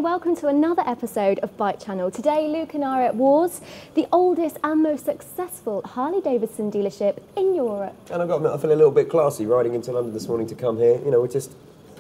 welcome to another episode of Bike Channel. Today Luke and I are at Wars, the oldest and most successful Harley Davidson dealership in Europe. And I've got to admit, I feel a little bit classy riding into London this morning to come here. You know, we're just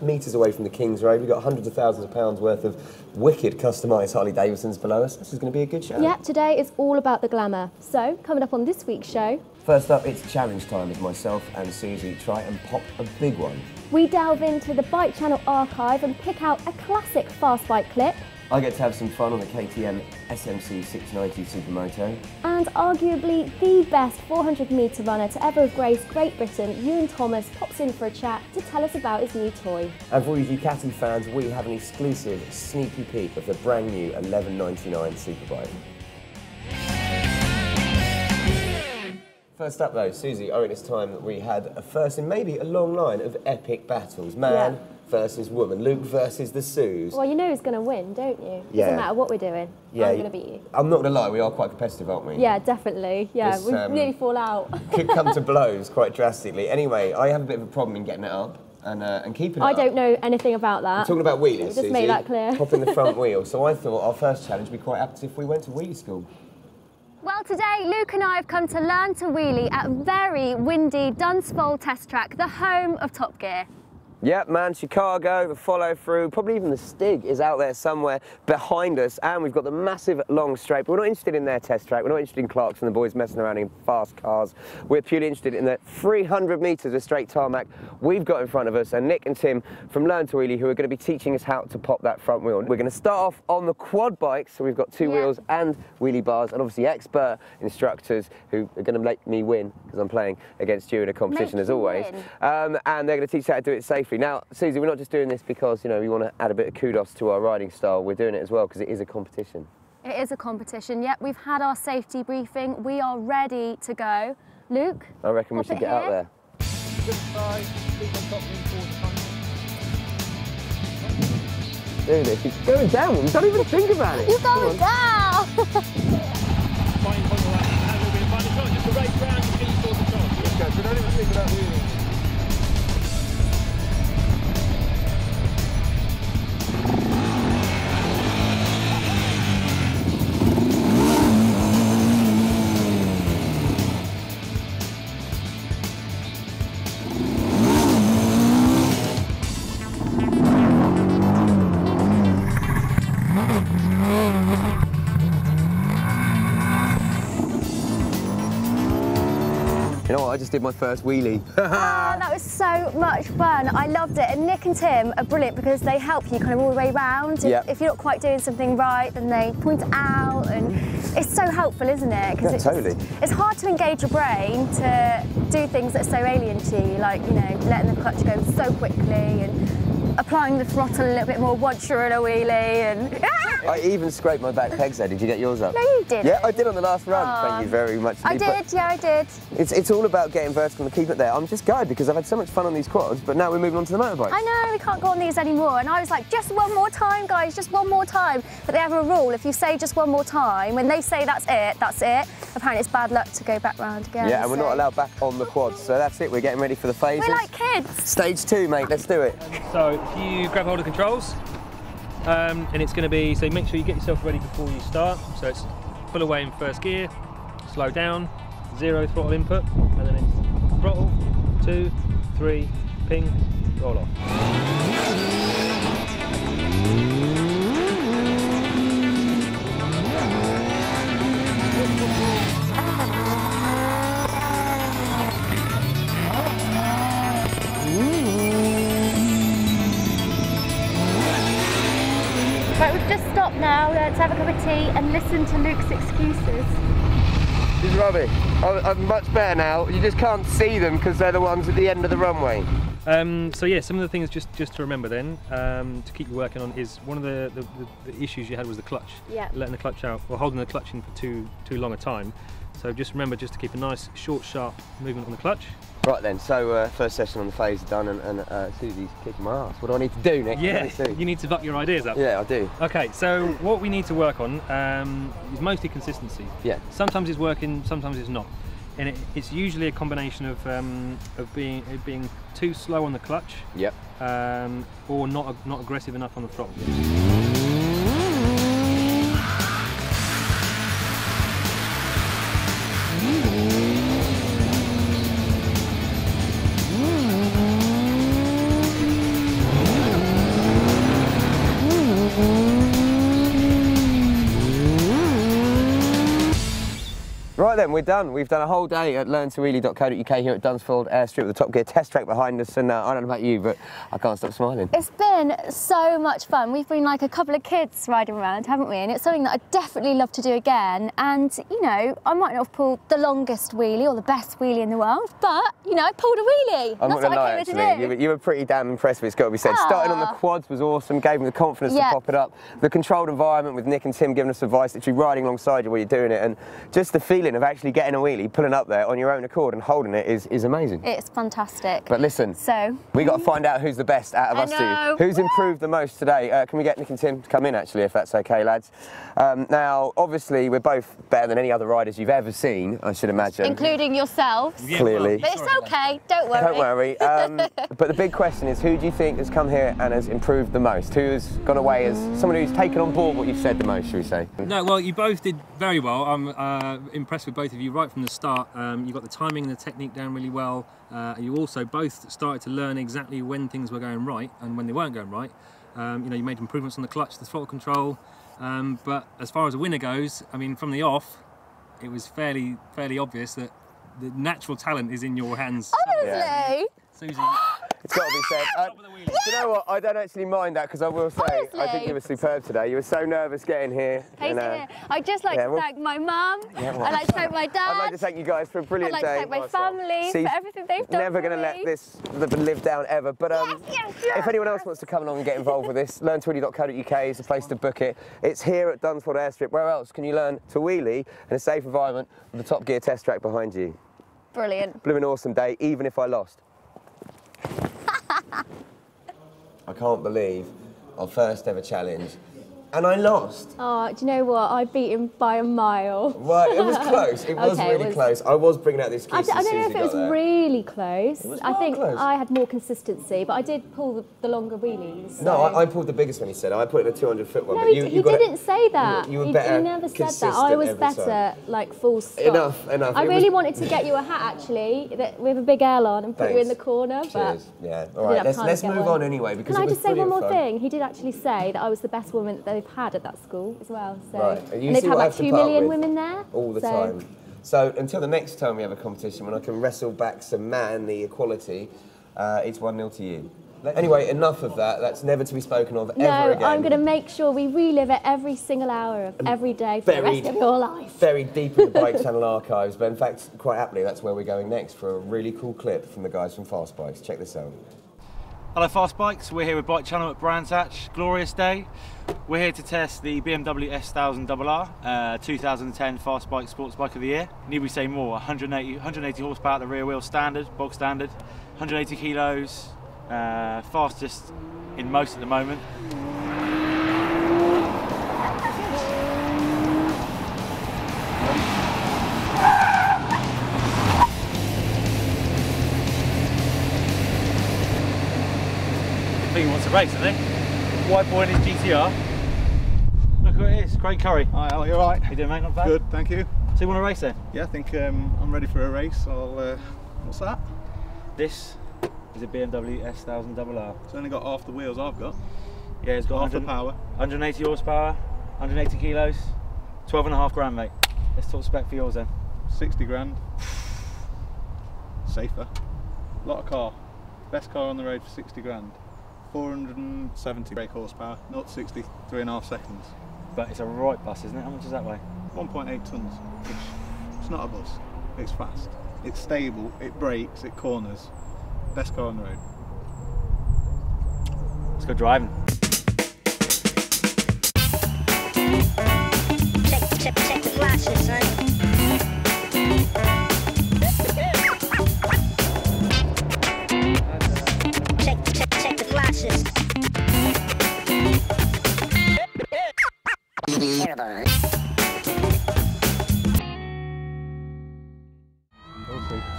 metres away from the King's Road. We've got hundreds of thousands of pounds worth of wicked customised Harley Davidsons below us. This is going to be a good show. Yeah, today is all about the glamour. So, coming up on this week's show... First up, it's challenge time with myself and Suzy. Try and pop a big one. We delve into the Bike Channel archive and pick out a classic fast bike clip. I get to have some fun on the KTM SMC 690 Supermoto. And arguably the best 400-metre runner to ever have graced Great Britain, Iwan Thomas pops in for a chat to tell us about his new toy. And for all you Ducati fans, we have an exclusive sneaky peek of the brand new 1199 Superbike. First up though, Suzy, I think it's time that we had a first in maybe a long line of epic battles. Man versus woman, Luke versus the Suze. Well, you know who's going to win, don't you? Yeah. Doesn't matter what we're doing. Yeah, I'm going to beat you. I'm not going to lie, we are quite competitive, aren't we? Yeah, definitely. Yeah, This, we nearly fall out. Could come to blows quite drastically. Anyway, I have a bit of a problem in getting it up and keeping it up. I don't know anything about that. I'm talking about wheelies, Just make that clear. Popping the front wheel. So I thought our first challenge would be quite apt if we went to Wheelie School. Well, today Luke and I have come to learn to wheelie at very windy Dunsfold test track, the home of Top Gear. Yep, man, Chicago, the follow through, probably even the Stig is out there somewhere behind us, and we've got the massive long straight. But we're not interested in their test track, we're not interested in Clarkson and the boys messing around in fast cars. We're purely interested in the 300 metres of straight tarmac we've got in front of us, and Nick and Tim from Learn to Wheelie who are going to be teaching us how to pop that front wheel. We're going to start off on the quad bike, so we've got two wheels and wheelie bars, and obviously expert instructors who are going to make me win because I'm playing against you in a competition as always. And they're going to teach us how to do it safely. Now, Suzy, we're not just doing this because, you know, we want to add a bit of kudos to our riding style. We're doing it as well because it is a competition. It is a competition, yep. We've had our safety briefing. We are ready to go. Luke? I reckon we should get out there. Dude, she's going down. You don't even think about it. You're going down! Just a race round, you get yourself a chance. Let's go. So don't even think about wheeling. You know what, I just did my first wheelie. That was so much fun. I loved it. And Nick and Tim are brilliant because they help you kind of all the way round. If you're not quite doing something right, then they point it out. And it's so helpful, isn't it? Yeah, totally. It's hard to engage your brain to do things that are so alien to you, like, you know, letting the clutch go so quickly and applying the throttle a little bit more once you're in a wheelie. And I even scraped my back pegs there. Did you get yours up? No, you didn't. Yeah, I did on the last run. Thank you very much. I did, yeah, I did. It's all about getting vertical and keep it there. I'm just gutted because I've had so much fun on these quads, but now we're moving on to the motorbikes. I know, we can't go on these anymore. And I was like, just one more time, guys, just one more time. But they have a rule, if you say just one more time, when they say that's it, apparently it's bad luck to go back round again. Yeah, and we're not allowed back on the quads, so that's it. We're getting ready for the phases. We're like kids. Stage 2, mate, let's do it. So if you grab hold of the controls, and it's going to be, so make sure you get yourself ready before you start. So it's pull away in first gear, slow down, 0 throttle input, and then it's throttle, 2, 3, ping, roll off. Right, we've just stopped now to have a cup of tea and listen to Luke's excuses. This is rubbish. I'm much better now. You just can't see them because they're the ones at the end of the runway. So yeah, some of the things just to remember then, to keep you working on is one of the issues you had was the clutch. Yeah. Letting the clutch out, or holding the clutch in for too long a time. So just remember just to keep a nice, short, sharp movement on the clutch. Right then, so first session on the phase done, and Suzy's kicking my ass. What do I need to do, Nick? Yeah, you need to buck your ideas up. Yeah, I do. Okay, so what we need to work on is mostly consistency. Yeah. Sometimes it's working, sometimes it's not. And it's usually a combination of being too slow on the clutch. Yep. Or not aggressive enough on the throttle. Right then, we're done. We've done a whole day at learntowheelie.co.uk here at Dunsfold Airstrip with the Top Gear test track behind us, and I don't know about you, but I can't stop smiling. It's been so much fun. We've been like a couple of kids riding around, haven't we? And it's something that I'd definitely love to do again. And, you know, I might not have pulled the longest wheelie or the best wheelie in the world, but, you know, I pulled a wheelie. I'm not going to lie, actually. You were pretty damn impressive, it's got to be said. Starting on the quads was awesome, gave me the confidence to pop it up. The controlled environment with Nick and Tim giving us advice, actually riding alongside you while you're doing it, and just the feeling of actually getting a wheelie, pulling up there on your own accord and holding it is amazing. It's fantastic. But listen, we got to find out who's the best out of us two. Who's improved the most today? Can we get Nick and Tim to come in, actually, if that's okay, lads? Now, obviously, we're both better than any other riders you've ever seen, I should imagine. Including yourselves. Yeah, clearly. But it's okay, don't worry. Don't worry. But the big question is, who do you think has come here and has improved the most? Who has gone away as someone who's taken on board what you've said the most, should we say? No, well, you both did very well. I'm impressed with both of you right from the start. You got the timing and the technique down really well. You also both started to learn exactly when things were going right and when they weren't going right. You know, you made improvements on the clutch, the throttle control. But as far as a winner goes, I mean, from the off, it was fairly obvious that the natural talent is in your hands. Honestly? Suzy. It's got to be said. Do you know what? I don't actually mind that, because I will say, I think you were superb today. You were so nervous getting here. I'd just like to thank my mum. I'd like to thank my dad. I'd like to thank you guys for a brilliant day. I'd like to thank my family for everything they've done. Never going to let this live down ever. But if anyone else wants to come along and get involved with this, learntowheelie.co.uk is the place to book it. It's here at Dunsfold Airstrip. Where else can you learn to wheelie in a safe environment with the Top Gear test track behind you? Brilliant. Blooming awesome day, even if I lost. I can't believe our first ever challenge, and I lost. Oh, do you know what? I beat him by a mile. Right, it was close. It was really close. I was bringing out the excuses. I don't know if it was really close. It was I think close. I had more consistency, but I did pull the longer wheelies. So. No, I pulled the biggest one, he said. I put in a 200-foot one. No, but he didn't say that. You were better. He never said that. I was better, like full stop. Enough. I really wanted to get you a hat, actually, with a big L on and put you in the corner. Cheers. But yeah. All right, let's move on anyway, because Can I just say one more thing? He did actually say that I was the best woman that they've had at that school as well. So. Right. And they've had like 2 million women there. All the time. So until the next time we have a competition, when I can wrestle back some manly equality, it's 1-0 to you. Anyway, enough of that. That's never to be spoken of ever again. No, I'm going to make sure we relive it every single hour of every day for the rest of your life. Buried deep in the Bike Channel archives, but in fact, quite happily, that's where we're going next for a really cool clip from the guys from Fast Bikes. Check this out. Hello Fast Bikes, we're here with Bike Channel at Brands Hatch. Glorious day. We're here to test the BMW S1000 RR, 2010 Fast Bike Sports Bike of the Year. Need we say more? 180 horsepower at the rear wheel, standard, bog standard, 180 kilos, fastest in most at the moment. I think he wants to race, doesn't he? White boy in his GTR. Look who it is, Craig Curry. Hi, Al, you alright? How you doing, mate? Not bad? Good, thank you. So you want to race then? Yeah, I think I'm ready for a race. What's that? This is a BMW S1000 RR. It's only got half the wheels I've got. Yeah, it's got half the power. 180 horsepower, 180 kilos, 12.5 grand, mate. Let's talk spec for yours then. 60 grand. Safer. Lot of car. Best car on the road for 60 grand. 470 brake horsepower, 0 to 60, 3.5 seconds. But it's a right bus, isn't it? How much does that weigh? 1.8 tonnes, which it's not a bus. It's fast. It's stable, it brakes, it corners. Best car on the road. Let's go driving. Check the flashes, son. Check the flashes.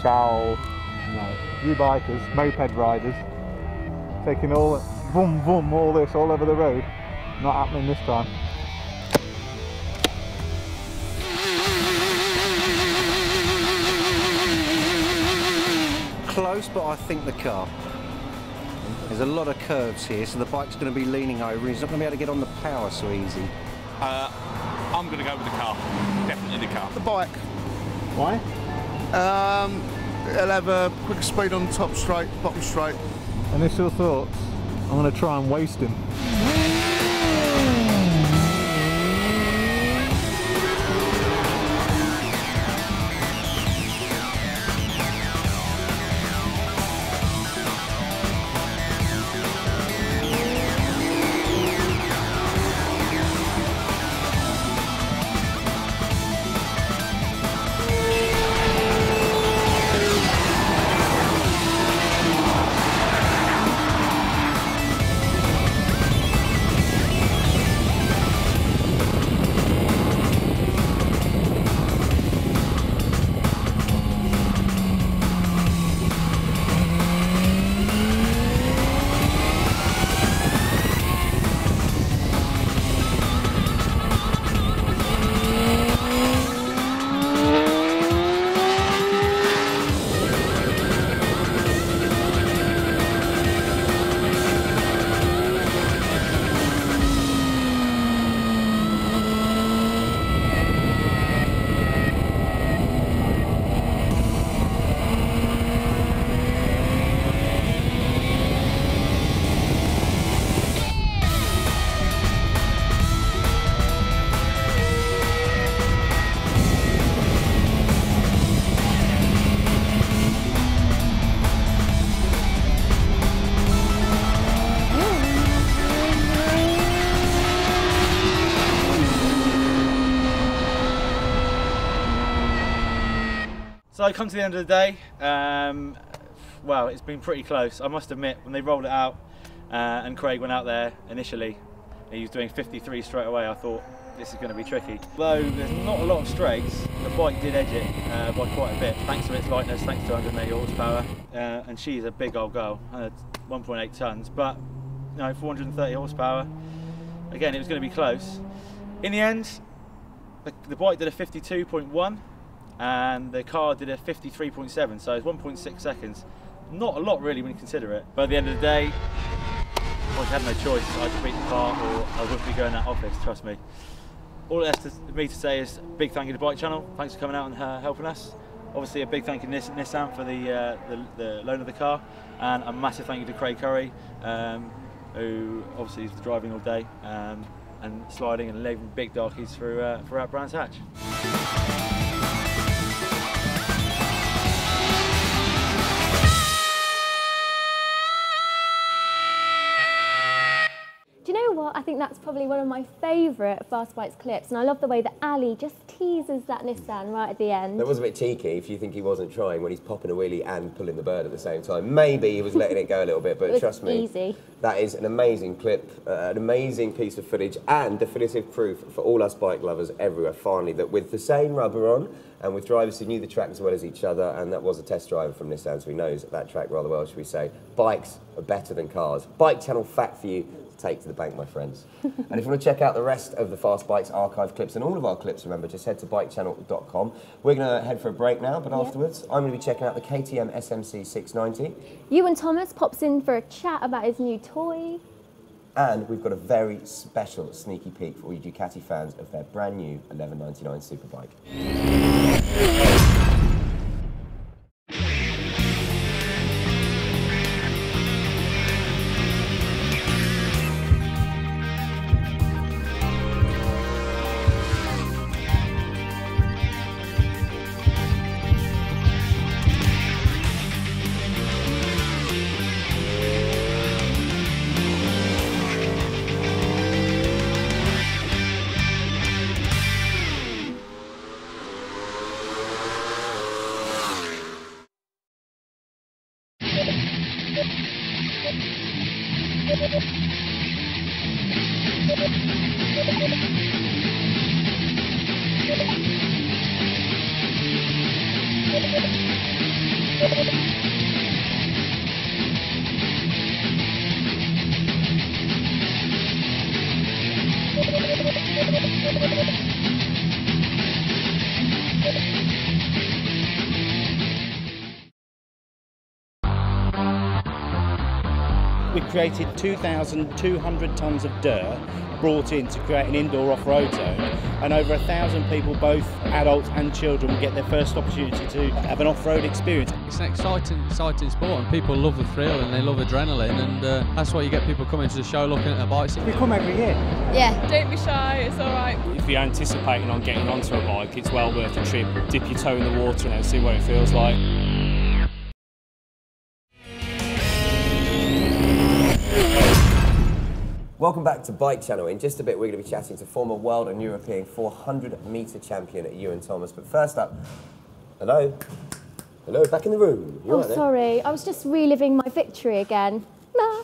Ciao. No. You bikers, moped riders, taking all boom boom, all this all over the road. Not happening this time. Close, but I think the car. There's a lot of curves here, so the bike's going to be leaning over and he's not going to be able to get on the power so easy. I'm going to go with the car. Definitely the car. The bike. Why? It'll have a quick speed on top straight, bottom straight. Initial thoughts? I'm going to try and waste him. So I come to the end of the day. Well, it's been pretty close. I must admit, when they rolled it out and Craig went out there initially, he was doing 53 straight away. I thought this is going to be tricky. Though there's not a lot of straights, the bike did edge it by quite a bit, thanks to its lightness, thanks to 180 horsepower. And she's a big old girl, 1.8 tons, but you know, 430 horsepower. Again, it was going to be close. In the end, the bike did a 52.1. and the car did a 53.7, so it's 1.6 seconds. Not a lot really when you consider it. But at the end of the day, I had no choice. I had to beat the car or I wouldn't be going to that office, trust me. All that's for me to say is big thank you to Bike Channel. Thanks for coming out and helping us. Obviously a big thank you to Nissan for the loan of the car, and a massive thank you to Craig Curry, who obviously is driving all day and sliding and leaving big darkies throughout Brands Hatch. I think that's probably one of my favourite Fast Bikes clips, and I love the way that Ali just teases that Nissan right at the end. That was a bit cheeky if you think he wasn't trying when he's popping a wheelie and pulling the bird at the same time. Maybe he was letting it go a little bit, but trust me, easy. That is an amazing clip, an amazing piece of footage, and definitive proof for all us bike lovers everywhere, finally, that with the same rubber on and with drivers who knew the track as well as each other, and that was a test driver from Nissan, so he knows that track rather well, should we say, bikes are better than cars. Bike Channel fact for you. Take to the bank, my friends. And if you want to check out the rest of the Fast Bikes archive clips and all of our clips, remember, just head to bikechannel.com. We're going to head for a break now, but afterwards I'm going to be checking out the KTM SMC 690. Ewan Thomas pops in for a chat about his new toy. And we've got a very special sneaky peek for all you Ducati fans of their brand new 1199 Superbike. We created 2,200 tonnes of dirt brought in to create an indoor off-road zone, and over 1,000 people, both adults and children, will get their first opportunity to have an off-road experience. It's an exciting sport, and people love the thrill and they love adrenaline, and that's why you get people coming to the show looking at their bikes. We come every year. Yeah. Don't be shy, it's all right. If you're anticipating on getting onto a bike, it's well worth the trip. Dip your toe in the water and see what it feels like. Welcome back to Bike Channel. In just a bit, we're going to be chatting to former world and European 400-metre champion Iwan Thomas. But first up, hello. Hello, back in the room. Oh, sorry. I was just reliving my victory again. Nah.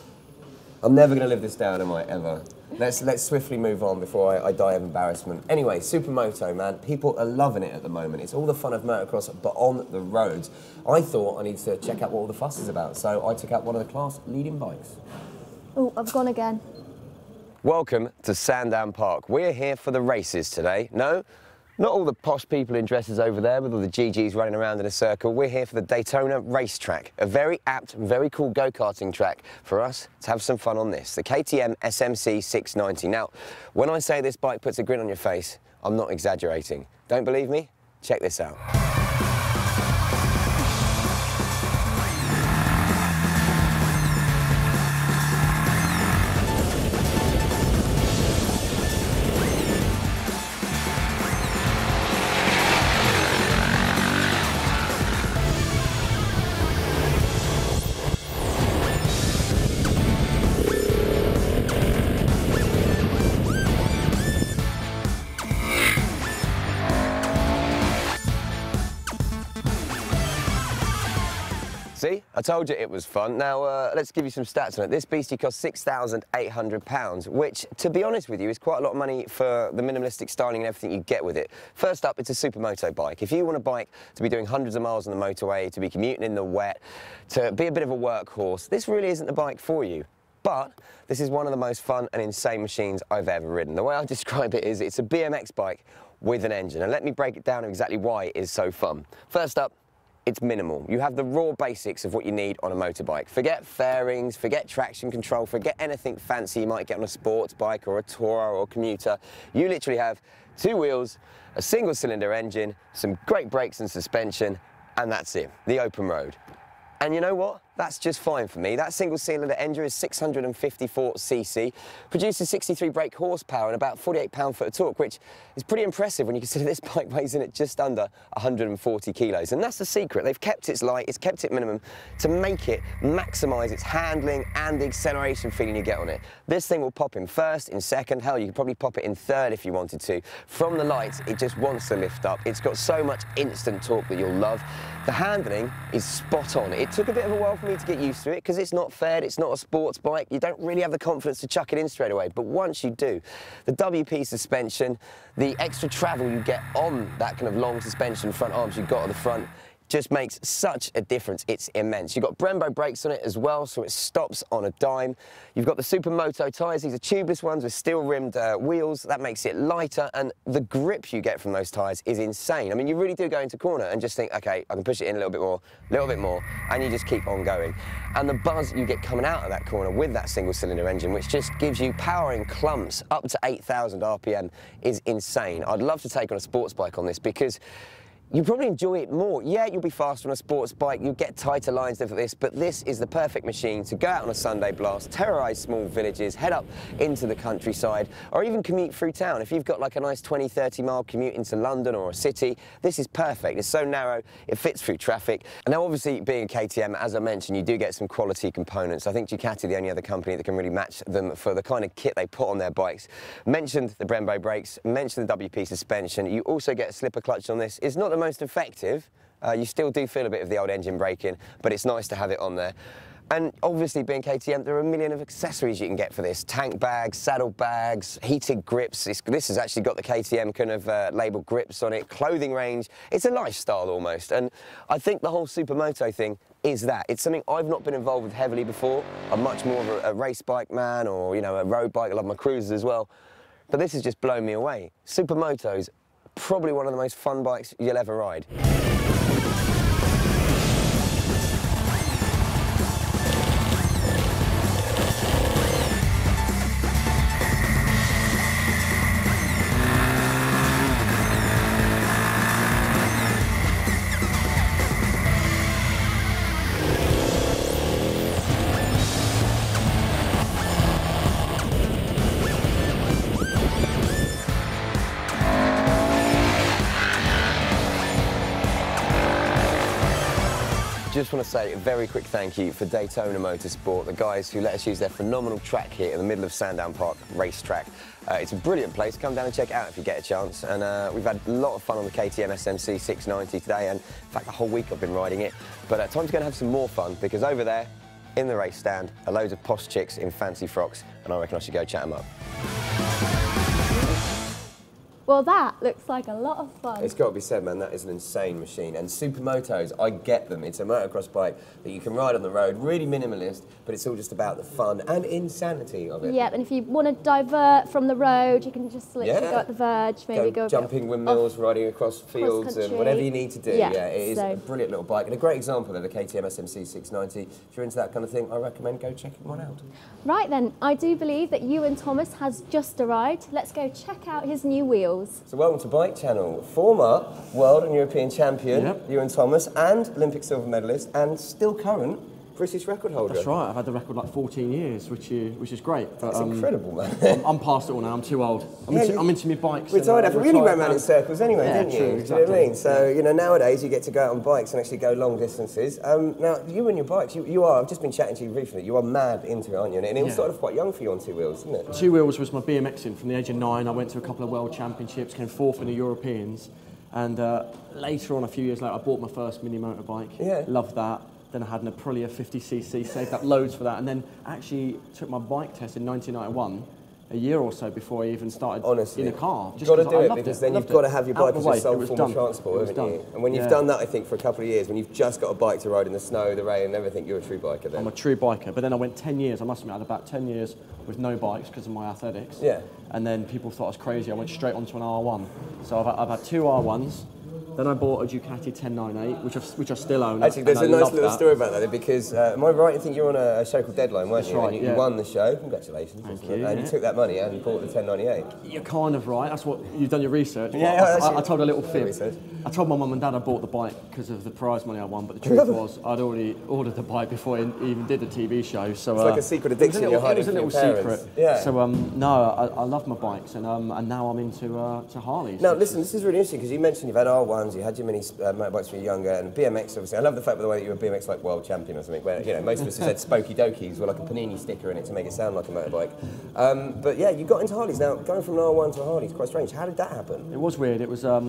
I'm never going to live this down, am I, ever? Let's swiftly move on before I die of embarrassment. Anyway, Supermoto, man, people are loving it at the moment. It's all the fun of motocross, but on the roads. I thought I needed to check out what all the fuss is about, so I took out one of the class-leading bikes. Oh, I've gone again. Welcome to Sandown Park. We're here for the races today. No, not all the posh people in dresses over there with all the GGs running around in a circle. We're here for the Daytona racetrack, a very apt, very cool go-karting track for us to have some fun on this, the KTM SMC 690. Now, when I say this bike puts a grin on your face, I'm not exaggerating. Don't believe me? Check this out. See, I told you it was fun. Now, let's give you some stats on it. This beastie costs £6,800, which, to be honest with you, is quite a lot of money for the minimalistic styling and everything you get with it. First up, it's a Supermoto bike. If you want a bike to be doing hundreds of miles on the motorway, to be commuting in the wet, to be a bit of a workhorse, this really isn't the bike for you. But this is one of the most fun and insane machines I've ever ridden. The way I describe it is it's a BMX bike with an engine. And let me break it down exactly why it is so fun. First up, it's minimal. You have the raw basics of what you need on a motorbike. Forget fairings, forget traction control, forget anything fancy you might get on a sports bike or a tourer or a commuter. You literally have two wheels, a single cylinder engine, some great brakes and suspension, and that's it, the open road. And you know what? That's just fine for me. That single-cylinder engine is 654cc, produces 63 brake horsepower and about 48 pound-foot of torque, which is pretty impressive when you consider this bike weighs in at just under 140 kilos. And that's the secret. They've kept it light, it's kept it minimum to make it maximise its handling and the acceleration feeling you get on it. This thing will pop in first, in second, hell, you could probably pop it in third if you wanted to. From the lights, it just wants to lift up. It's got so much instant torque that you'll love. The handling is spot on. It took a bit of a while for me to get used to it because it's not faired, it's not a sports bike. You don't really have the confidence to chuck it in straight away, but once you do, the WP suspension, the extra travel you get on that kind of long suspension front arms you've got at the front, just makes such a difference. It's immense. You've got Brembo brakes on it as well, so it stops on a dime. You've got the Supermoto tyres. These are tubeless ones with steel-rimmed wheels. That makes it lighter, and the grip you get from those tyres is insane. I mean, you really do go into corner and just think, OK, I can push it in a little bit more, and you just keep on going. And the buzz you get coming out of that corner with that single-cylinder engine, which just gives you power in clumps up to 8,000 RPM, is insane. I'd love to take on a sports bike on this because you probably enjoy it more. Yeah, you'll be faster on a sports bike, you'll get tighter lines for this, but this is the perfect machine to go out on a Sunday blast, terrorise small villages, head up into the countryside, or even commute through town. If you've got like a nice 20, 30-mile commute into London or a city, this is perfect. It's so narrow, it fits through traffic. And now, obviously, being a KTM, as I mentioned, you do get some quality components. I think Ducati are the only other company that can really match them for the kind of kit they put on their bikes. Mentioned the Brembo brakes, mentioned the WP suspension. You also get a slipper clutch on this. It's not the most effective. You still do feel a bit of the old engine braking, but it's nice to have it on there. And obviously, being KTM, there are a million of accessories you can get for this. Tank bags, saddle bags, heated grips. This has actually got the KTM kind of label grips on it, clothing range. It's a lifestyle almost. And I think the whole Supermoto thing is that. It's something I've not been involved with heavily before. I'm much more of a race bike man, or, you know, a road bike. I love my cruisers as well. But this has just blown me away. Supermoto's probably one of the most fun bikes you'll ever ride. Just want to say a very quick thank you for Daytona Motorsport, the guys who let us use their phenomenal track here in the middle of Sandown Park racetrack. It's a brilliant place. Come down and check it out if you get a chance. And we've had a lot of fun on the KTM SMC 690 today, and in fact the whole week I've been riding it. But time to go and have some more fun, because over there in the race stand are loads of posh chicks in fancy frocks, and I reckon I should go chat them up. Well, that looks like a lot of fun. It's got to be said, man, that is an insane machine. And supermotos, I get them. It's a motocross bike that you can ride on the road, really minimalist, but it's all just about the fun and insanity of it. Yeah, and if you want to divert from the road, you can just literally go at the verge, maybe go jumping windmills, riding across fields, and whatever you need to do. Yeah, it is a brilliant little bike, and a great example of the KTM SMC 690. If you're into that kind of thing, I recommend go checking one out. Right then, I do believe that Iwan Thomas has just arrived. Let's go check out his new wheels. So welcome to Bike Channel. Former world and European champion, Iwan Thomas, and Olympic silver medalist, and still current British record holder. That's right, I've had the record like 14 years, which is great. But, that's incredible, man. I'm past it all now, I'm too old. I'm into my bikes. Retired after, we only went around in circles anyway, didn't you? True, exactly. Do you know what I mean? So, you know, nowadays you get to go out on bikes and actually go long distances. Now, you and your bikes, you are, I've just been chatting to you briefly, you are mad into it, aren't you? And it was sort of quite young for you on two wheels, isn't it? Two wheels was my BMXing from the age of 9. I went to a couple of world championships, came 4th in the Europeans. And later on, a few years later, I bought my first mini motorbike. Yeah. Loved that. Then I had an Aprilia 50cc, saved up loads for that, and then actually took my bike test in 1991, a year or so before I even started in a car. You've got to do it, because then you've got to have your bike as your sole form of transport, haven't you? And when you've done that, I think, for a couple of years, when you've just got a bike to ride in the snow, the rain and everything, you're a true biker then. I'm a true biker, but then I went 10 years, I must admit, I had about 10 years with no bikes because of my athletics. Yeah. And then people thought I was crazy, I went straight onto an R1. So I've had two R1s. Then I bought a Ducati 1098, which I still own. Actually, there's a nice little story about that, because am I right? I think you were on a show called Deadline, weren't you? Right, and you won the show. Congratulations. Thank you. And you took that money and you bought the 1098. You're kind of right. That's what you've done your research. Yeah, I told a little fib. I told my mum and dad I bought the bike because of the prize money I won, but the truth was I'd already ordered the bike before I even did the TV show. So it's like a secret addiction you're hiding from your parents. It was a little secret. Yeah. So no, I love my bikes, and now I'm into Harleys. Now listen, this is really interesting, because you mentioned you've had R1s, you had your mini motorbikes when you were younger, and BMX obviously. I love the fact, by the way, that you were BMX like world champion or something, where, you know, most of us have said Spokey Dokies with like a Panini sticker in it to make it sound like a motorbike. But yeah, you got into Harleys. Now, going from an R1 to a Harley is quite strange. How did that happen? It was weird. It was, I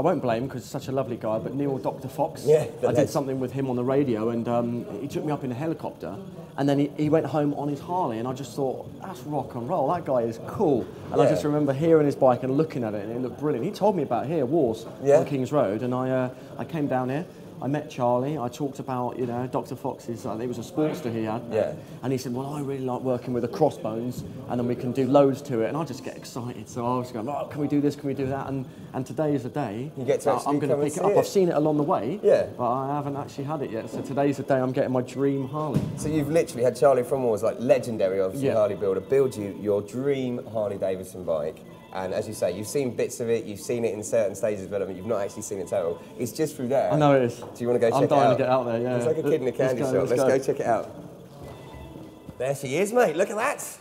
won't blame him because he's such a lovely guy, but Neil Dr. Fox, I did something with him on the radio, and he took me up in a helicopter, and then he went home on his Harley, and I just thought, that's rock and roll, that guy is cool. And I just remember hearing his bike and looking at it, and it looked brilliant. He told me about Wars on King's Road, and I came down here, I met Charlie, I talked about, you know, Dr. Fox's, it was a Sportster he had, and he said, well, I really like working with the crossbones, and then we can do loads to it, and I just get excited, so I was going, oh, can we do this, can we do that, and today is the day. You get to I'm going to pick it up. I've seen it along the way, but I haven't actually had it yet, so today's the day I'm getting my dream Harley. So you've literally had Charlie from Wars, like legendary, obviously, Harley builder, build you your dream Harley Davidson bike. And as you say, you've seen bits of it, you've seen it in certain stages of development, you've not actually seen it total. It's just through there. I know it is. Do you want to go check it out? I'm dying to get out there, yeah. It's like a kid in a candy shop. Let's go check it out. There she is, mate. Look at that.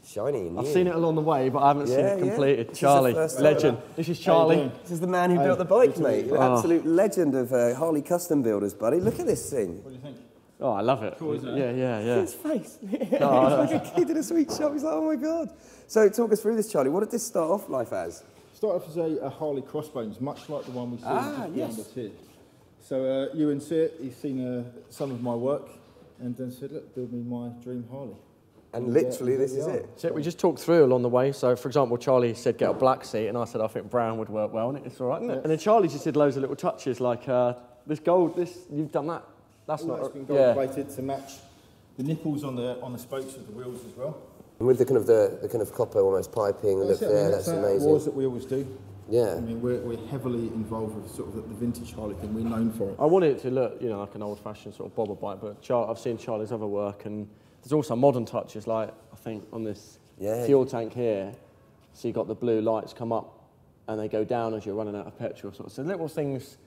Shiny and new. I've seen it along the way, but I haven't seen it completed. Charlie, legend. This is Charlie. This is the man who built the bike, mate. You're an absolute legend of Harley custom builders, buddy. Look at this thing. What do you think? Oh, I love it. Cool, isn't it? Yeah. His face. He's like a kid in a sweet shop. He's like, oh my God. So talk us through this, Charlie. What did this start off life as? Started off as a Harley Crossbones, much like the one we see behind us here. So Ewan see it, he's seen some of my work, and then said, look, build me my dream Harley. And literally, this is it. So we just talked through along the way. So, for example, Charlie said get a black seat, and I said I think brown would work well, and it's all right, isn't it? And then Charlie just did loads of little touches, like this gold, you've done that. That's not. It's been gold plated to match the nipples on the spokes of the wheels as well. And with the kind of copper almost piping look there, that's amazing. Wars that we always do. Yeah. I mean, we're heavily involved with sort of the vintage Harley thing. We're known for it. I wanted it to look, you know, like an old-fashioned sort of bobber bike, but I've seen Charlie's other work, and there's also modern touches, like I think on this fuel tank here. So you got the blue lights come up, and they go down as you're running out of petrol. So little things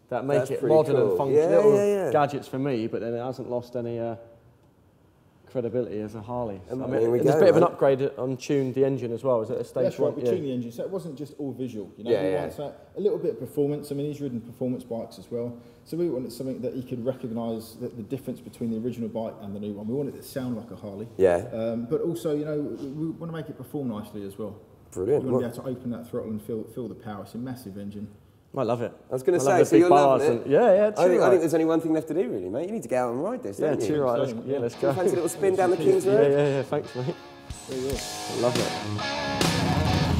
that make it modern and funky, little gadgets for me, but then it hasn't lost any credibility as a Harley. And I there mean, we there's go, a bit of an man. upgrade on tuned the engine as well. Is it a stage That's one? right, we tuned the engine, so it wasn't just all visual. You know, Yeah, we yeah. wanted a little bit of performance. I mean, he's ridden performance bikes as well, so we wanted something that he could recognise the difference between the original bike and the new one. We wanted it to sound like a Harley. Yeah. But also, you know, we want to make it perform nicely as well. Brilliant. You want to be able to open that throttle and feel the power. It's a massive engine. I love it. I was going to love say, the so big you're bars loving it. and- yeah, I think there's only one thing left to do, really, mate. You need to get out and ride this, Yeah, don't you? too right. Let's go. Fancy a little spin down the King's Road? Yeah, thanks, mate. There you go. I love it.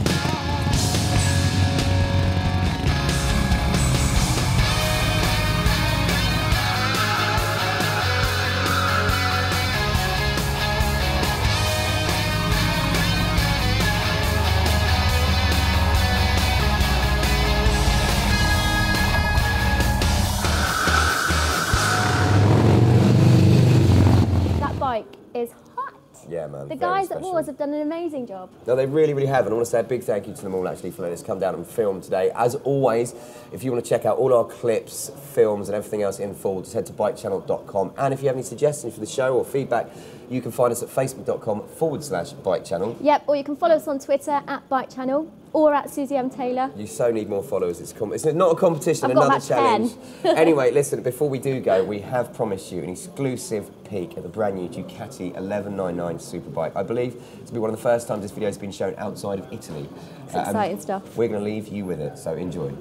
That bike is hot. Yeah, man. The very guys at special. Wars have done an amazing job. No, they really, really have, and I want to say a big thank you to them all, actually, for letting us come down and film today. As always, if you want to check out all our clips, films, and everything else in full, just head to bikechannel.com. And if you have any suggestions for the show or feedback, you can find us at facebook.com/bikechannel. Yep, or you can follow us on Twitter at Bike Channel or at Suzy M. Taylor. You so need more followers. It's not a competition, I've got another about challenge. 10. Anyway, listen, before we do go, we have promised you an exclusive peek at the brand new Ducati 1199 Superbike. I believe to be one of the first times this video has been shown outside of Italy. It's exciting stuff. We're going to leave you with it, so enjoy.